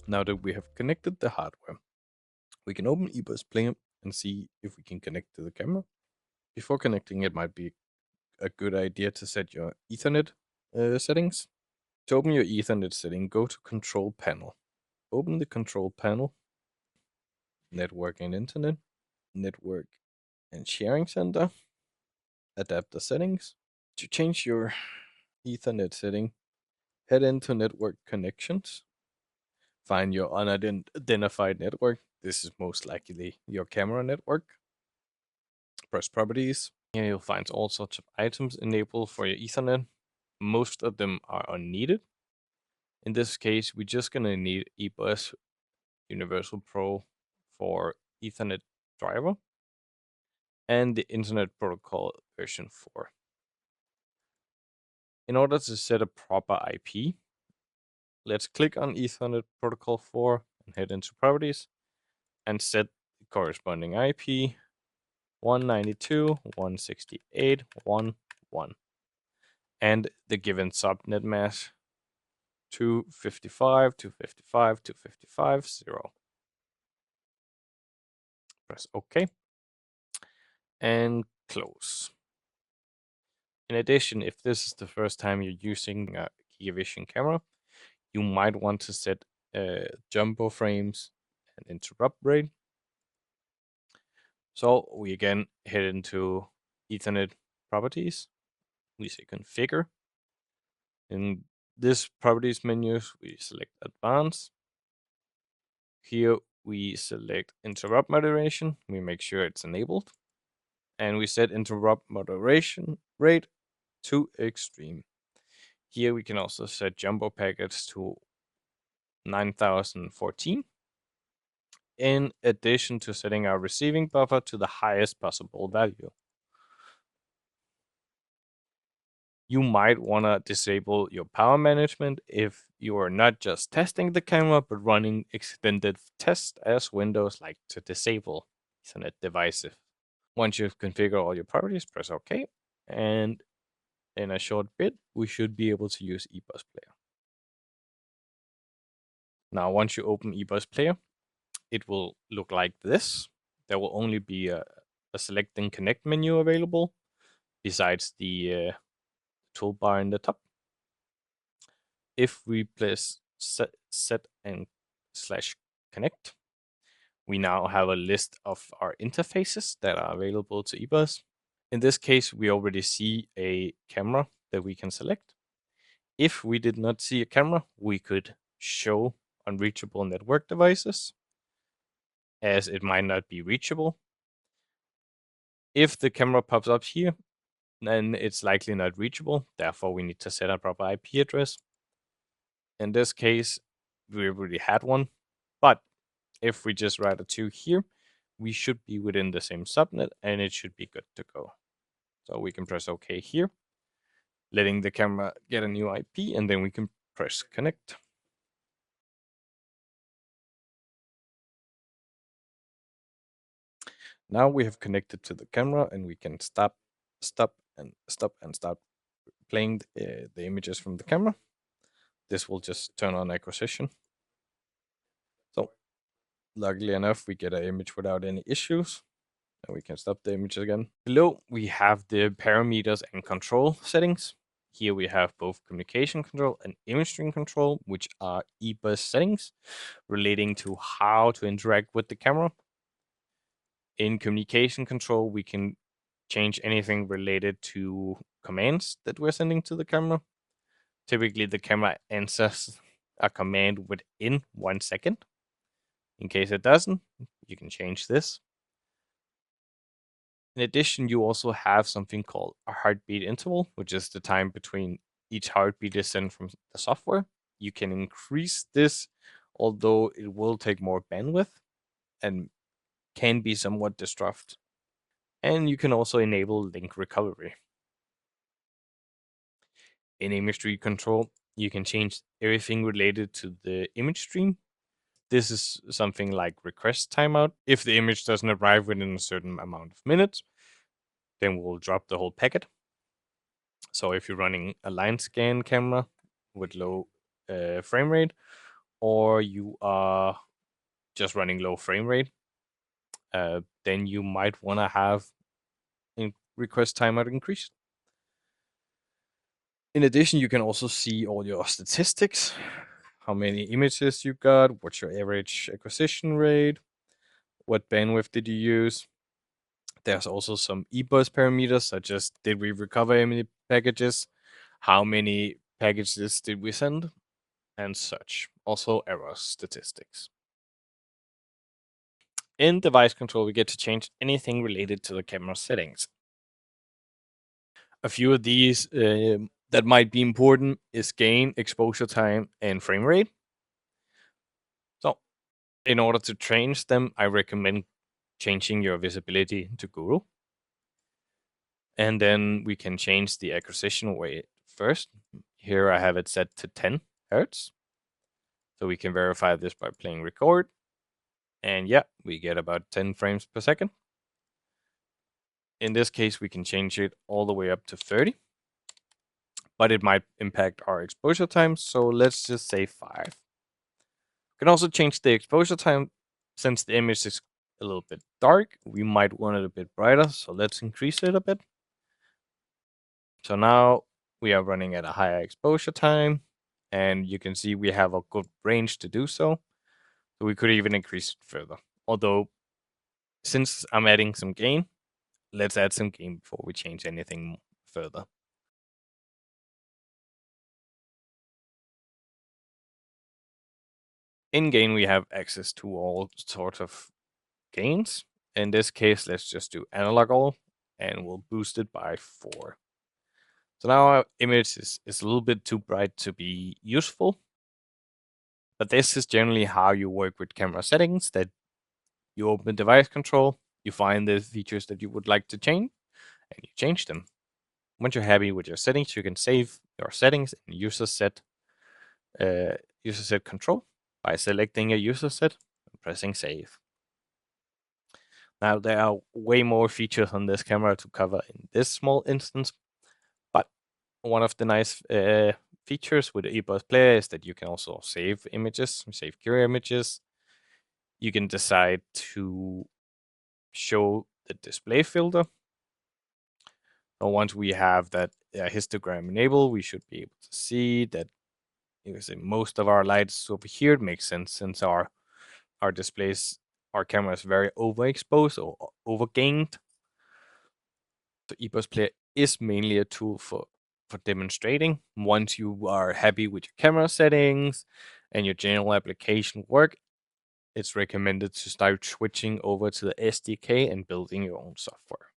Now that we have connected the hardware, we can open eBus Player and see if we can connect to the camera. Before connecting, it might be a good idea to set your Ethernet settings. To open your Ethernet setting, go to Control Panel. Open the Control Panel, Network and Internet, Network and Sharing Center, Adapter Settings. To change your Ethernet setting, head into Network Connections. Find your unidentified network. This is most likely your camera network. Press Properties. Here you'll find all sorts of items enabled for your Ethernet. Most of them are unneeded. In this case, we're just going to need eBus Universal Pro for Ethernet driver and the Internet Protocol version 4. In order to set a proper IP, let's click on Ethernet Protocol 4 and head into Properties and set the corresponding IP 192.168.1.1 and the given subnet mask 255.255.255.0. Press OK and close. In addition, if this is the first time you're using a GigE Vision camera, you might want to set jumbo frames and interrupt rate. So we again head into Ethernet properties. We say configure. In this properties menu, we select advanced. Here we select interrupt moderation. We make sure it's enabled. And we set interrupt moderation rate to extreme. Here we can also set jumbo packets to 9014. In addition to setting our receiving buffer to the highest possible value. You might want to disable your power management if you are not just testing the camera, but running extended tests, as Windows like to disable Ethernet devices. Once you've configured all your properties, press OK. And in a short bit, we should be able to use eBus Player. Now, once you open eBus Player, it will look like this. There will only be a select and connect menu available, besides the toolbar in the top. If we press set and /connect, we now have a list of our interfaces that are available to eBus. In this case, we already see a camera that we can select. If we did not see a camera, we could show unreachable network devices, as it might not be reachable. If the camera pops up here, then it's likely not reachable. Therefore, we need to set a proper IP address. In this case, we already had one, but if we just write a 2 here, we should be within the same subnet and it should be good to go. So we can press OK here, letting the camera get a new IP, and then we can press connect. Now we have connected to the camera and we can stop and start playing the images from the camera. This will just turn on acquisition. So luckily enough, we get an image without any issues. And we can stop the image again. Below, we have the parameters and control settings. Here we have both communication control and image stream control, which are eBus settings relating to how to interact with the camera. In communication control, we can change anything related to commands that we're sending to the camera. Typically, the camera answers a command within 1 second. In case it doesn't, you can change this. In addition, you also have something called a heartbeat interval, which is the time between each heartbeat is sent from the software. You can increase this, although it will take more bandwidth and can be somewhat disruptive. And you can also enable link recovery. In image stream control, you can change everything related to the image stream. This is something like request timeout. If the image doesn't arrive within a certain amount of minutes, then we'll drop the whole packet. So if you're running a line scan camera with low frame rate, or you are just running low frame rate, then you might want to have request timeout increased. In addition, you can also see all your statistics, how many images you got, what's your average acquisition rate, what bandwidth did you use. There's also some eBus parameters, such as did we recover any packages, how many packages did we send, and such. Also error statistics. In device control, we get to change anything related to the camera settings. A few of these that might be important is gain, exposure time, and frame rate. So in order to change them, I recommend changing your visibility to Guru. And then we can change the acquisition rate first. Here I have it set to 10 Hertz. So we can verify this by playing record. And yeah, we get about 10 frames per second. In this case, we can change it all the way up to 30. But it might impact our exposure time. So let's just say 5. We can also change the exposure time. Since the image is a little bit dark, we might want it a bit brighter. So let's increase it a bit. So now we are running at a higher exposure time, and you can see we have a good range to do so. So we could even increase it further. Although, since I'm adding some gain, let's add some gain before we change anything further. In gain, we have access to all sorts of gains. In this case, let's just do analog all, and we'll boost it by 4. So now our image is a little bit too bright to be useful. But this is generally how you work with camera settings, that you open device control, you find the features that you would like to change, and you change them. Once you're happy with your settings, you can save your settings in user set control by selecting a user set and pressing save. Now there are way more features on this camera to cover in this small instance, but one of the nice features with the eBus player is that you can also save images, save GigE images. You can decide to show the display filter. So once we have that histogram enabled, we should be able to see that most of our light is over here. It makes sense since our displays, our camera is very overexposed or overgained. The eBus player is mainly a tool for demonstrating. Once you are happy with your camera settings and your general application work, it's recommended to start switching over to the SDK and building your own software.